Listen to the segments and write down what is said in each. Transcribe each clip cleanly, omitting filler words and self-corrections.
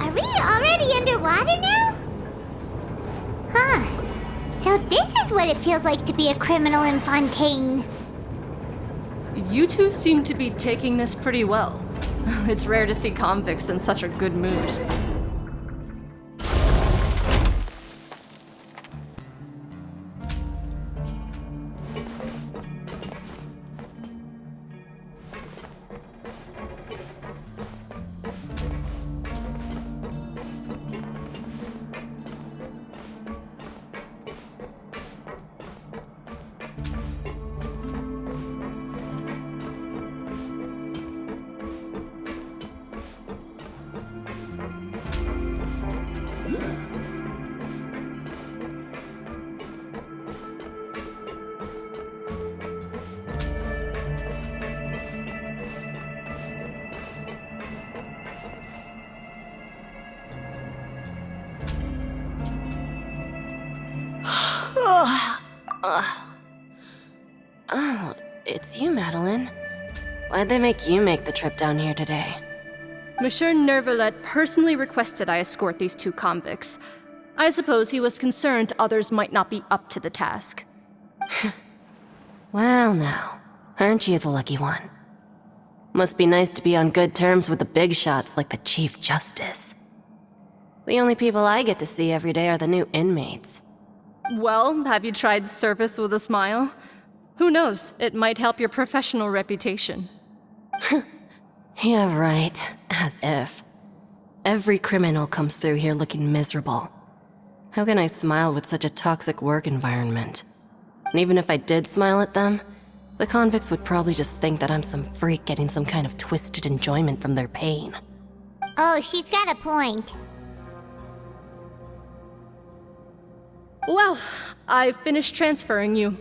Are we already underwater now? Huh. So this is what it feels like to be a criminal in Fontaine. You two seem to be taking this pretty well. It's rare to see convicts in such a good mood. Oh, it's you, Madeline. Why'd they make you make the trip down here today? Monsieur Neuvillette personally requested I escort these two convicts. I suppose he was concerned others might not be up to the task. Well now, aren't you the lucky one? Must be nice to be on good terms with the big shots like the Chief Justice. The only people I get to see every day are the new inmates. Well, have you tried service with a smile? Who knows, it might help your professional reputation. Yeah, right. As if. Every criminal comes through here looking miserable. How can I smile with such a toxic work environment? And even if I did smile at them, the convicts would probably just think that I'm some freak getting some kind of twisted enjoyment from their pain. Oh, she's got a point. Well, I've finished transferring you.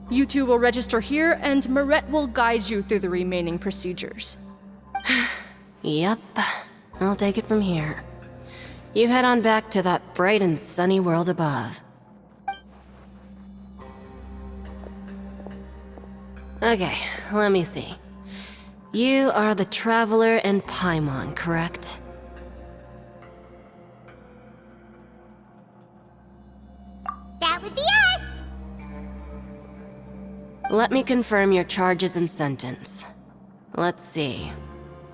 You two will register here, and Marette will guide you through the remaining procedures. Yep, I'll take it from here. You head on back to that bright and sunny world above. Okay, let me see. You are the Traveler and Paimon, correct? That would be us! Let me confirm your charges and sentence. Let's see.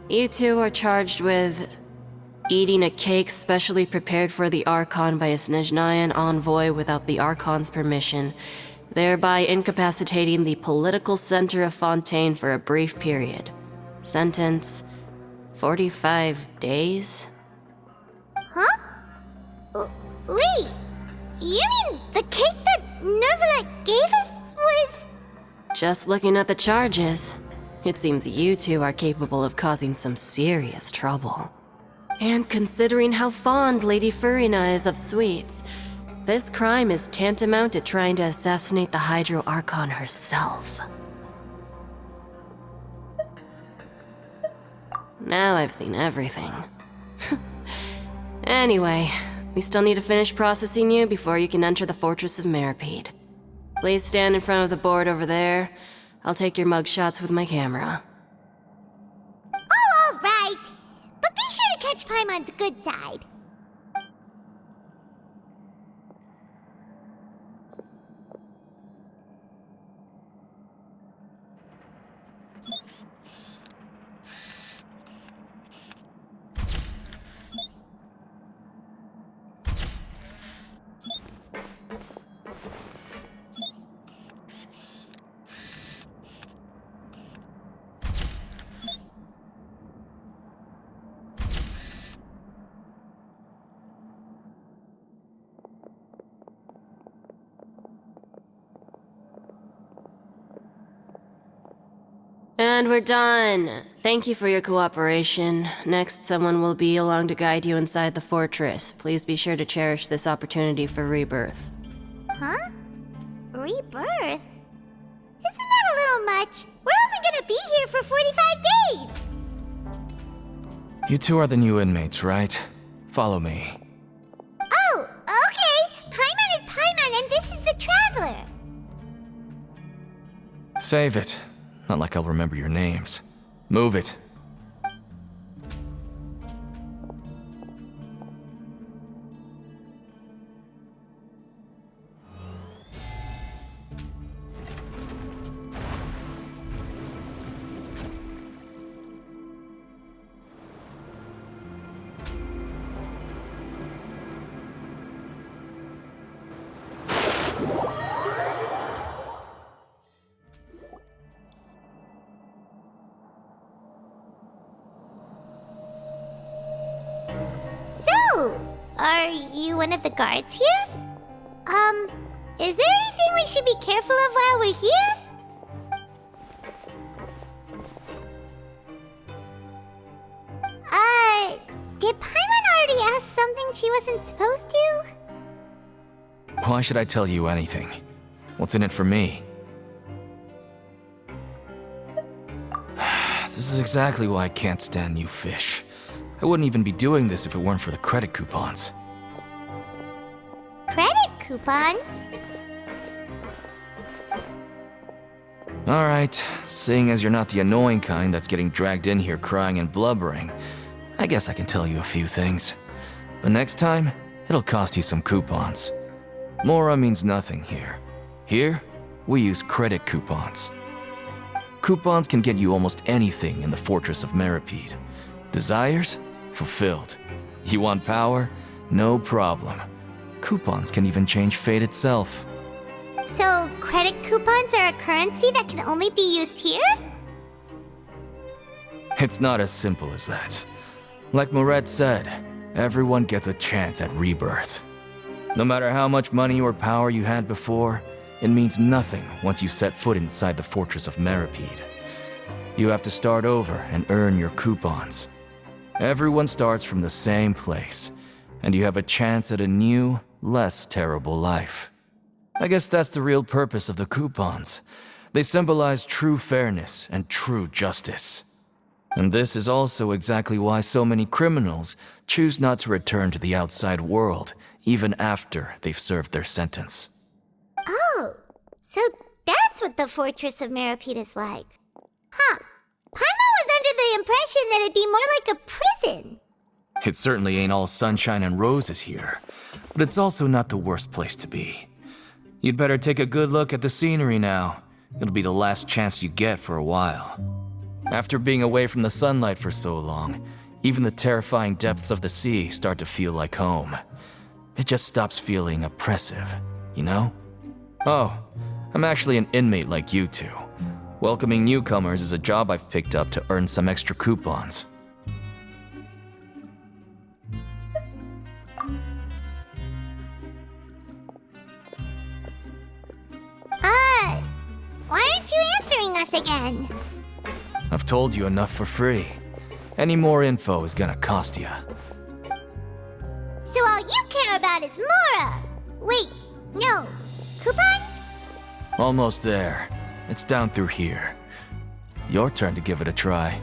You two are charged with eating a cake specially prepared for the Archon by a Snezhnayan envoy without the Archon's permission, thereby incapacitating the political center of Fontaine for a brief period. Sentence: 45 days? Huh? Wait, you mean the cake that Neuvillette gave us was... Just looking at the charges, it seems you two are capable of causing some serious trouble. And considering how fond Lady Furina is of sweets, this crime is tantamount to trying to assassinate the Hydro Archon herself. Now I've seen everything. Anyway, we still need to finish processing you before you can enter the Fortress of Meropide. Please stand in front of the board over there. I'll take your mugshots with my camera. Oh, all right. But be sure to catch Paimon's good side. And we're done. Thank you for your cooperation. Next, someone will be along to guide you inside the fortress. Please be sure to cherish this opportunity for rebirth. Huh? Rebirth? Isn't that a little much? We're only gonna be here for 45 days! You two are the new inmates, right? Follow me. Oh, okay! Paimon is Paimon and this is the Traveler! Save it. Not like I'll remember your names. Move it. So, are you one of the guards here? Is there anything we should be careful of while we're here? Did Paimon already ask something she wasn't supposed to? Why should I tell you anything? What's in it for me? This is exactly why I can't stand new fish. I wouldn't even be doing this if it weren't for the credit coupons. Credit coupons? Alright, seeing as you're not the annoying kind that's getting dragged in here crying and blubbering, I guess I can tell you a few things. But next time, it'll cost you some coupons. Mora means nothing here. Here, we use credit coupons. Coupons can get you almost anything in the Fortress of Meropide. Desires? Fulfilled. You want power? No problem. Coupons can even change fate itself. So, credit coupons are a currency that can only be used here? It's not as simple as that. Like Moret said, everyone gets a chance at rebirth. No matter how much money or power you had before, it means nothing once you set foot inside the Fortress of Meropide. You have to start over and earn your coupons. Everyone starts from the same place, and you have a chance at a new, less terrible life. I guess that's the real purpose of the coupons. They symbolize true fairness and true justice. And this is also exactly why so many criminals choose not to return to the outside world, even after they've served their sentence. Oh, so that's what the Fortress of Meropide is like. Huh. Paimon was under the impression that it'd be more like a prison. It certainly ain't all sunshine and roses here, but it's also not the worst place to be. You'd better take a good look at the scenery now. It'll be the last chance you get for a while. After being away from the sunlight for so long, even the terrifying depths of the sea start to feel like home. It just stops feeling oppressive, you know? Oh, I'm actually an inmate like you two. Welcoming newcomers is a job I've picked up to earn some extra coupons. Why aren't you answering us again? I've told you enough for free. Any more info is gonna cost you. So all you care about is Mora! Wait, no. Coupons? Almost there. It's down through here. Your turn to give it a try.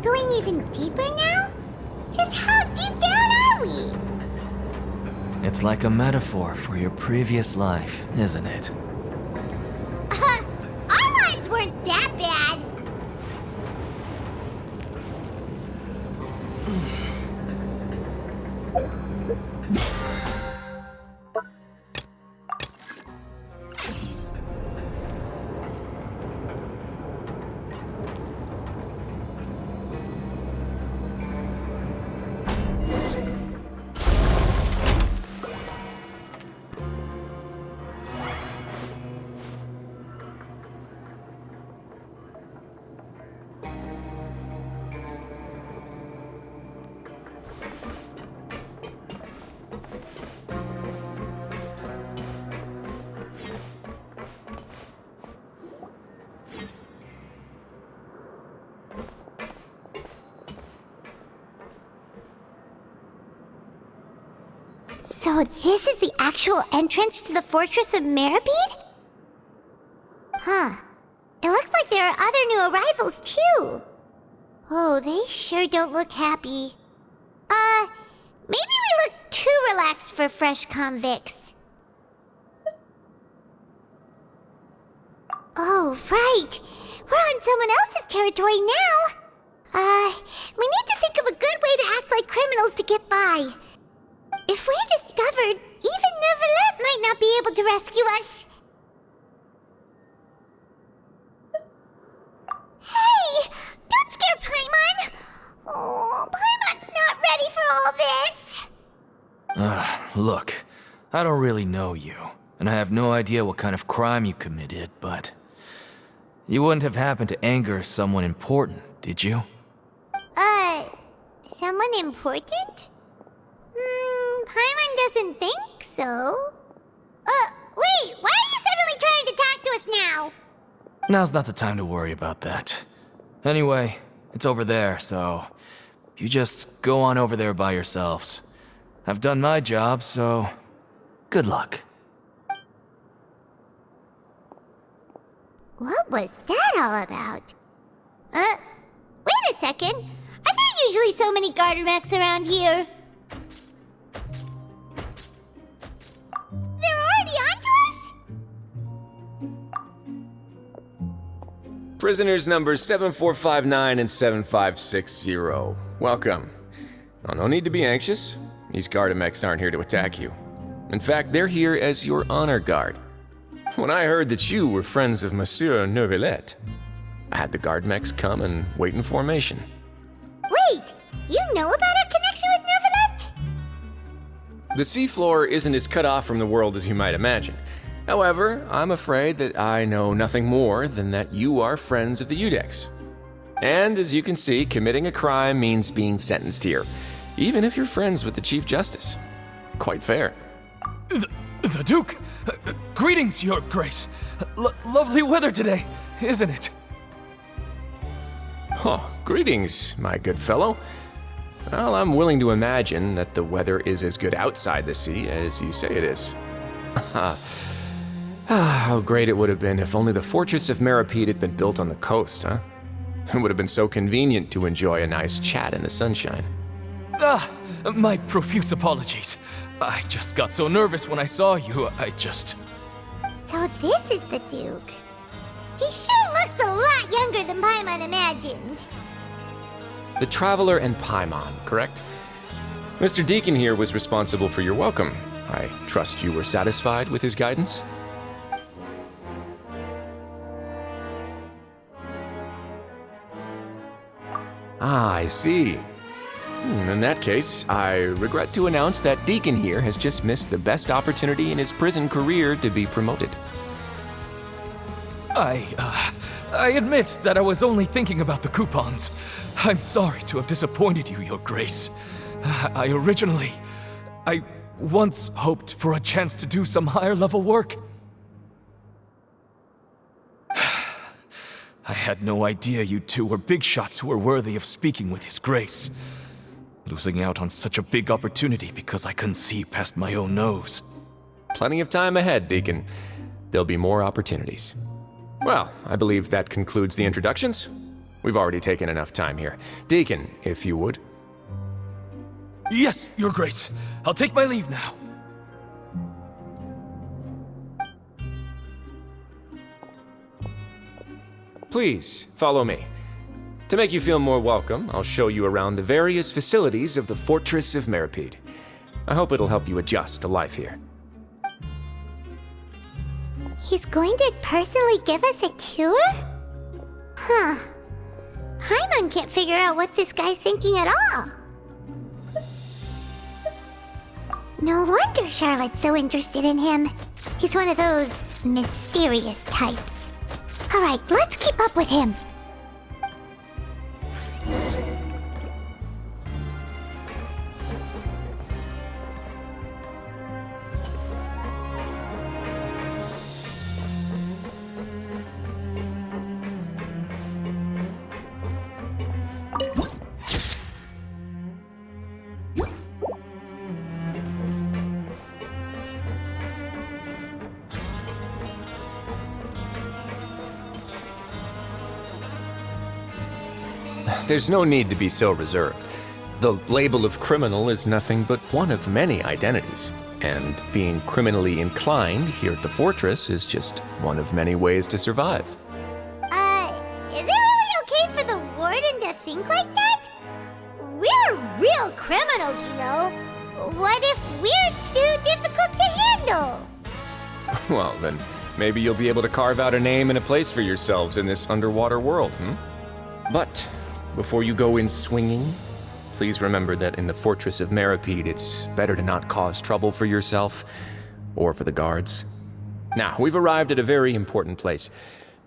going even deeper now? Just how deep down are we? It's like a metaphor for your previous life, isn't it? Our lives weren't that bad. So this is the actual entrance to the Fortress of Meropide? Huh. It looks like there are other new arrivals, too. Oh, they sure don't look happy. Maybe we look too relaxed for fresh convicts. Oh, right. We're on someone else's territory now. We need to think of a good way to act like criminals to get by. If we're discovered, even Neuvillette might not be able to rescue us. Hey! Don't scare Paimon! Oh, Paimon's not ready for all this! Look, I don't really know you, and I have no idea what kind of crime you committed, but... You wouldn't have happened to anger someone important, did you? Someone important? Paimon doesn't think so. Wait, why are you suddenly trying to talk to us now? Now's not the time to worry about that. Anyway, it's over there, so... You just go on over there by yourselves. I've done my job, so... Good luck. What was that all about? Wait a second. Are there usually so many garter mechs around here? They're already onto us? Prisoners numbers 7459 and 7560. Welcome. Oh, no need to be anxious. These Gardamex aren't here to attack you. In fact, they're here as your honor guard. When I heard that you were friends of Monsieur Neuvillette, I had the Gardamex come and wait in formation. Wait, you know about our connection with Neuvillette? The seafloor isn't as cut off from the world as you might imagine. However, I'm afraid that I know nothing more than that you are friends of the Udex. And as you can see, committing a crime means being sentenced here, even if you're friends with the Chief Justice. Quite fair. The Duke! Greetings, Your Grace. Lovely weather today, isn't it? Oh, greetings, my good fellow. Well, I'm willing to imagine that the weather is as good outside the sea as you say it is. How great it would have been if only the Fortress of Meropide had been built on the coast, huh? It would have been so convenient to enjoy a nice chat in the sunshine. My profuse apologies. I just got so nervous when I saw you, So this is the Duke. He sure looks a lot younger than Paimon imagined. The Traveler and Paimon, correct? Mr. Deacon here was responsible for your welcome. I trust you were satisfied with his guidance? Ah, I see. In that case, I regret to announce that Deacon here has just missed the best opportunity in his prison career to be promoted. I admit that I was only thinking about the coupons. I'm sorry to have disappointed you, Your Grace. I once hoped for a chance to do some higher-level work. I had no idea you two were big shots who were worthy of speaking with His Grace. Losing out on such a big opportunity because I couldn't see past my own nose. Plenty of time ahead, Deacon. There'll be more opportunities. Well, I believe that concludes the introductions. We've already taken enough time here. Deacon, if you would. Yes, Your Grace. I'll take my leave now. Please, follow me. To make you feel more welcome, I'll show you around the various facilities of the Fortress of Meropide. I hope it'll help you adjust to life here. He's going to personally give us a cure? Huh. Paimon can't figure out what this guy's thinking at all. No wonder Charlotte's so interested in him. He's one of those mysterious types. Alright, let's keep up with him. There's no need to be so reserved. The label of criminal is nothing but one of many identities, and being criminally inclined here at the Fortress is just one of many ways to survive. Is it really okay for the warden to think like that? We're real criminals, you know. What if we're too difficult to handle? Well, then maybe you'll be able to carve out a name and a place for yourselves in this underwater world, But before you go in swinging, please remember that in the Fortress of Meropide, it's better to not cause trouble for yourself or for the guards. Now, we've arrived at a very important place,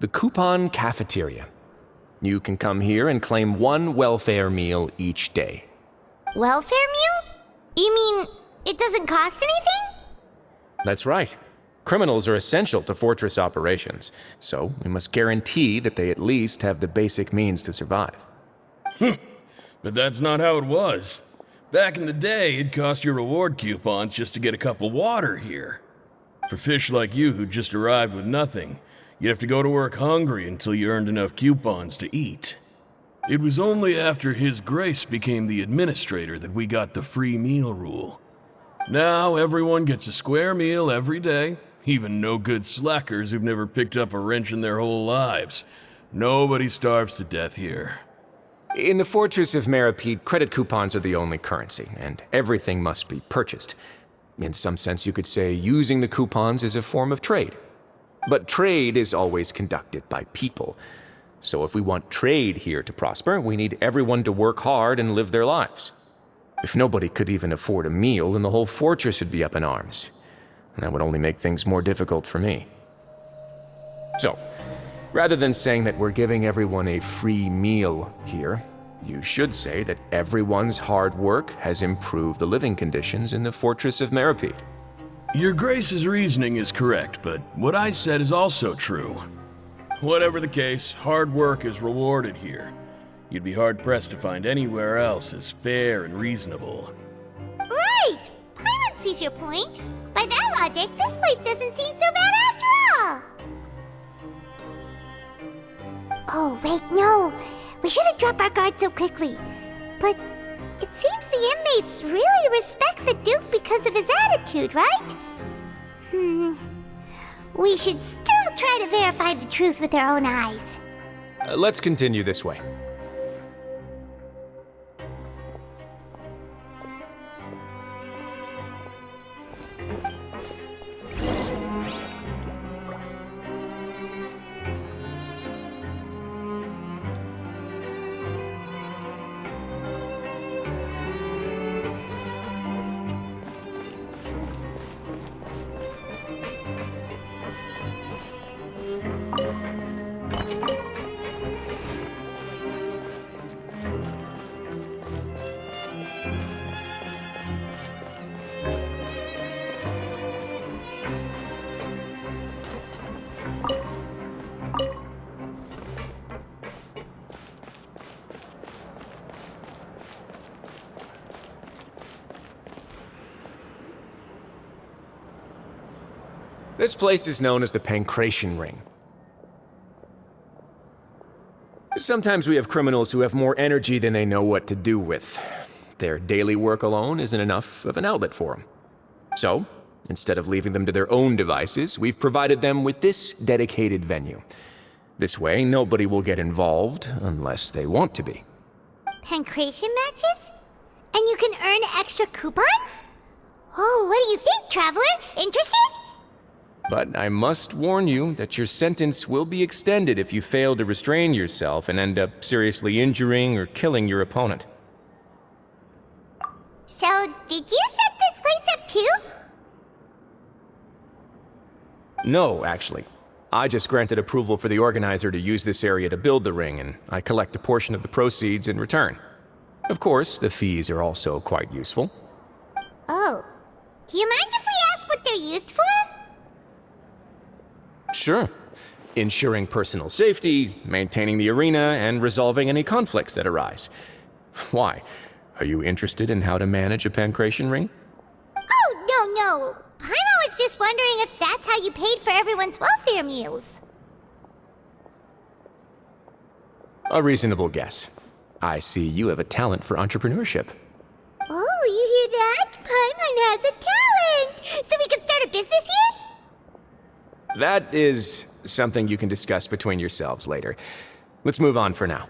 the Coupon Cafeteria. You can come here and claim one welfare meal each day. Welfare meal? You mean it doesn't cost anything? That's right. Criminals are essential to Fortress operations, so we must guarantee that they at least have the basic means to survive. But that's not how it was. Back in the day, it cost your reward coupons just to get a cup of water here. For fish like you who just arrived with nothing, you'd have to go to work hungry until you earned enough coupons to eat. It was only after His Grace became the administrator that we got the free meal rule. Now everyone gets a square meal every day, even no-good slackers who've never picked up a wrench in their whole lives. Nobody starves to death here. In the Fortress of Meropide, credit coupons are the only currency, and everything must be purchased. In some sense, you could say using the coupons is a form of trade. But trade is always conducted by people. So if we want trade here to prosper, we need everyone to work hard and live their lives. If nobody could even afford a meal, then the whole fortress would be up in arms. And that would only make things more difficult for me. So, rather than saying that we're giving everyone a free meal here, you should say that everyone's hard work has improved the living conditions in the Fortress of Meropide. Your Grace's reasoning is correct, but what I said is also true. Whatever the case, hard work is rewarded here. You'd be hard-pressed to find anywhere else as fair and reasonable. Right! Paimon sees your point. By that logic, this place doesn't seem so bad after all. Oh, wait, no. We shouldn't drop our guard so quickly. But it seems the inmates really respect the Duke because of his attitude, right? We should still try to verify the truth with our own eyes. Let's continue this way. This place is known as the Pancration Ring. Sometimes we have criminals who have more energy than they know what to do with. Their daily work alone isn't enough of an outlet for them. So, instead of leaving them to their own devices, we've provided them with this dedicated venue. This way, nobody will get involved unless they want to be. Pancration matches? And you can earn extra coupons? Oh, what do you think, Traveler? Interested? But I must warn you that your sentence will be extended if you fail to restrain yourself and end up seriously injuring or killing your opponent. So, did you set this place up too? No, actually. I just granted approval for the organizer to use this area to build the ring, and I collect a portion of the proceeds in return. Of course, the fees are also quite useful. Oh. Do you mind if we ask what they're used for? Sure. Ensuring personal safety, maintaining the arena, and resolving any conflicts that arise. Why? Are you interested in how to manage a pancration ring? Oh, no. Paimon was just wondering if that's how you paid for everyone's welfare meals. A reasonable guess. I see you have a talent for entrepreneurship. Oh, you hear that? Paimon has a talent! So we can start a business here? That is something you can discuss between yourselves later. Let's move on for now.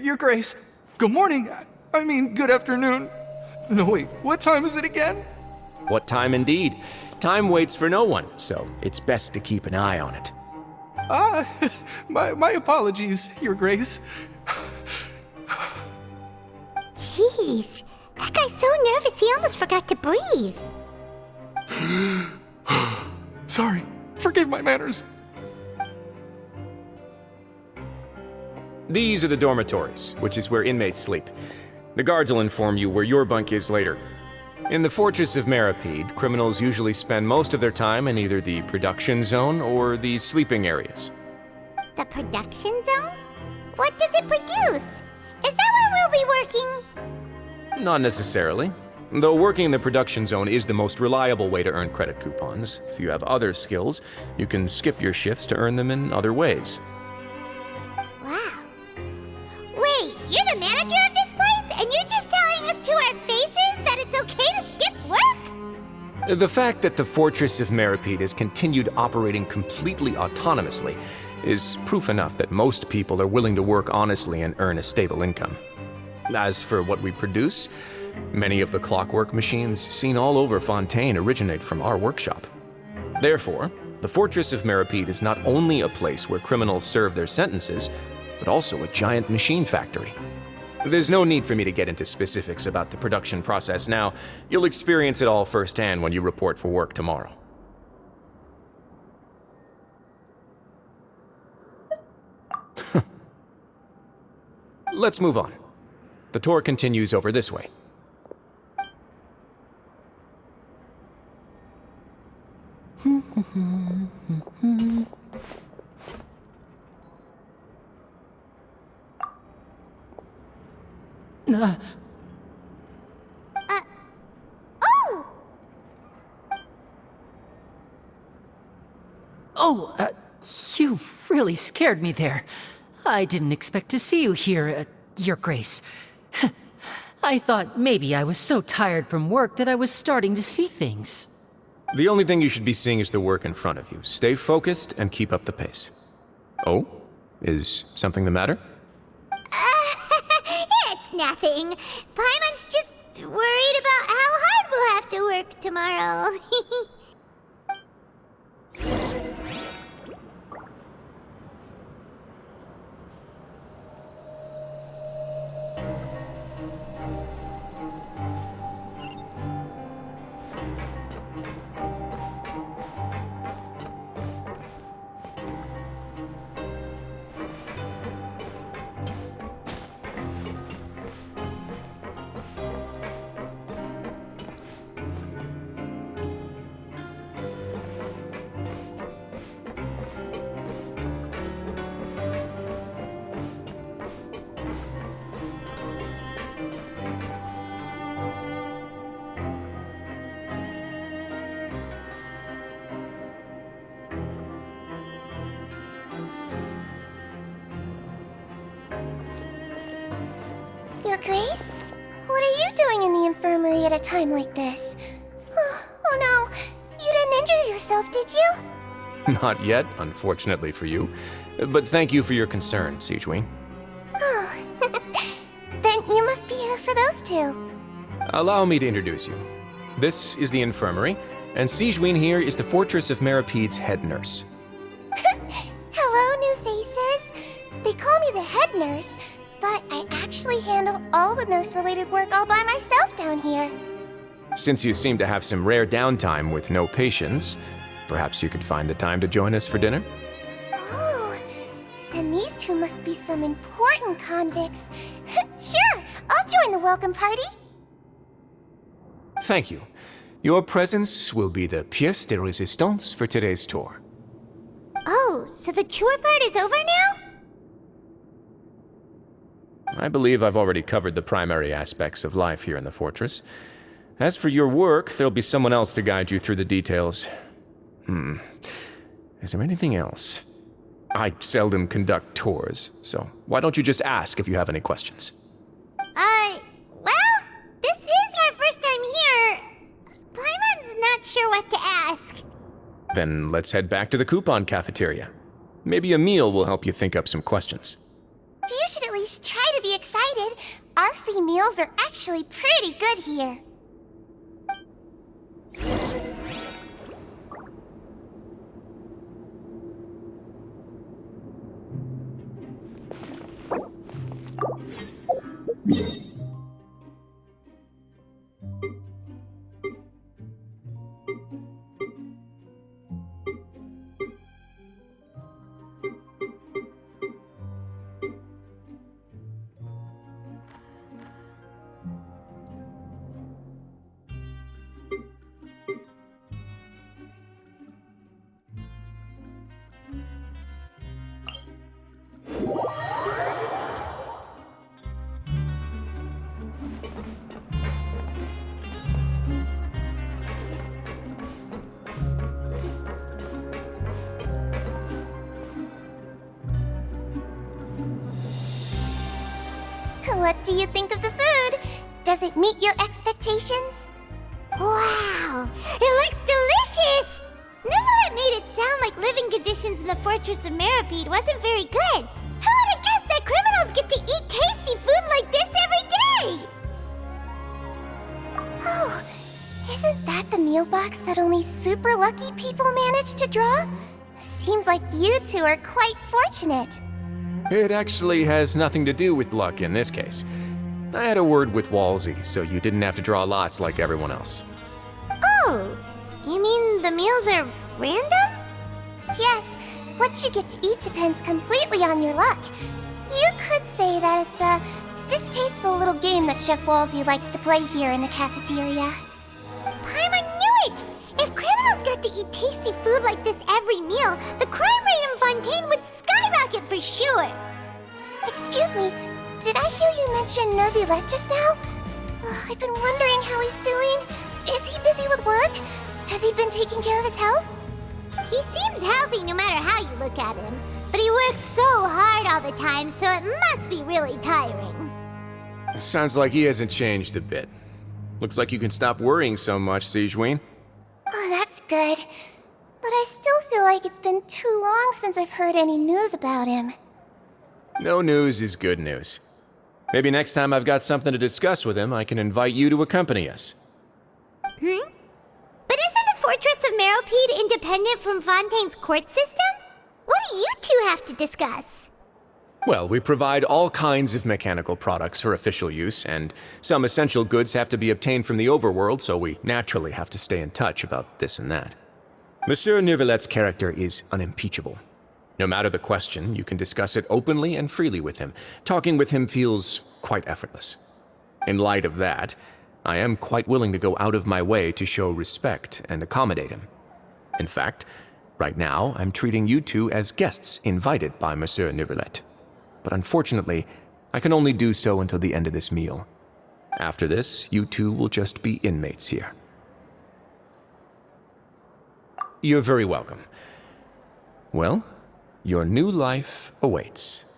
Your Grace. Good morning. I mean, good afternoon. No, wait, what time is it again? What time indeed? Time waits for no one, so it's best to keep an eye on it. My apologies, Your Grace. Jeez, that guy's so nervous he almost forgot to breathe. Sorry, forgive my manners. These are the dormitories, which is where inmates sleep. The guards will inform you where your bunk is later. In the Fortress of Meropide, criminals usually spend most of their time in either the production zone or the sleeping areas. The production zone? What does it produce? Is that where we'll be working? Not necessarily. Though working in the production zone is the most reliable way to earn credit coupons, if you have other skills, you can skip your shifts to earn them in other ways. Wow. Wait, you're the manager of this place, and you're just telling us to our faces that it's okay to skip work? The fact that the Fortress of Meropide has continued operating completely autonomously is proof enough that most people are willing to work honestly and earn a stable income. As for what we produce, many of the clockwork machines seen all over Fontaine originate from our workshop. Therefore, the Fortress of Meropide is not only a place where criminals serve their sentences, but also a giant machine factory. There's no need for me to get into specifics about the production process now. You'll experience it all firsthand when you report for work tomorrow. let's move on. The tour continues over this way. Oh! Oh, you really scared me there. I didn't expect to see you here, Your Grace. I thought maybe I was so tired from work that I was starting to see things. The only thing you should be seeing is the work in front of you. Stay focused and keep up the pace. Oh? Is something the matter? It's nothing. Paimon's just worried about how hard we'll have to work tomorrow. Your Grace? What are you doing in the infirmary at a time like this? Oh no, you didn't injure yourself, did you? Not yet, unfortunately for you. But thank you for your concern, Sigewinne. Oh, then you must be here for those two. Allow me to introduce you. This is the infirmary, and Sigewinne here is the Fortress of Meropide's head nurse. Hello, new faces. They call me the head nurse, but I actually handle all the nurse-related work all by myself down here. Since you seem to have some rare downtime with no patients, perhaps you could find the time to join us for dinner? Oh, then these two must be some important convicts. Sure, I'll join the welcome party. Thank you. Your presence will be the pièce de résistance for today's tour. Oh, so the tour part is over now? I believe I've already covered the primary aspects of life here in the fortress. As for your work, there'll be someone else to guide you through the details. Is there anything else? I seldom conduct tours, so why don't you just ask if you have any questions? Well, this is our first time here. Paimon's not sure what to ask. Then let's head back to the coupon cafeteria. Maybe a meal will help you think up some questions. You should at least try to be excited. Our free meals are actually pretty good here. What do you think of the food? Does it meet your expectations? Wow, it looks delicious! Neuvillette made it sound like living conditions in the Fortress of Meropide wasn't very good. Who would have guessed that criminals get to eat tasty food like this every day? Oh, isn't that the meal box that only super lucky people manage to draw? Seems like you two are quite fortunate. It actually has nothing to do with luck in this case. I had a word with Walsey, so you didn't have to draw lots like everyone else. Oh, you mean the meals are random? Yes, what you get to eat depends completely on your luck. You could say that it's a distasteful little game that Chef Walsey likes to play here in the cafeteria. Paimon knew it! If criminals got to eat tasty food like this every meal, the crime rate in Fontaine would skyrocket for sure! Excuse me, did I hear you mention Neuvillette just now? I've been wondering how he's doing. Is he busy with work? Has he been taking care of his health? He seems healthy no matter how you look at him, but he works so hard all the time, so it must be really tiring. Sounds like he hasn't changed a bit. Looks like you can stop worrying so much, Sigewinne. Oh, that's good. But I still feel like it's been too long since I've heard any news about him. No news is good news. Maybe next time I've got something to discuss with him, I can invite you to accompany us. But isn't the Fortress of Meropide independent from Fontaine's court system? What do you two have to discuss? Well, we provide all kinds of mechanical products for official use, and some essential goods have to be obtained from the overworld, so we naturally have to stay in touch about this and that. Monsieur Neuvillette's character is unimpeachable. No matter the question, you can discuss it openly and freely with him. Talking with him feels quite effortless. In light of that, I am quite willing to go out of my way to show respect and accommodate him. In fact, right now, I'm treating you two as guests invited by Monsieur Neuvillette. But unfortunately, I can only do so until the end of this meal. After this, you two will just be inmates here. You're very welcome. Well, your new life awaits.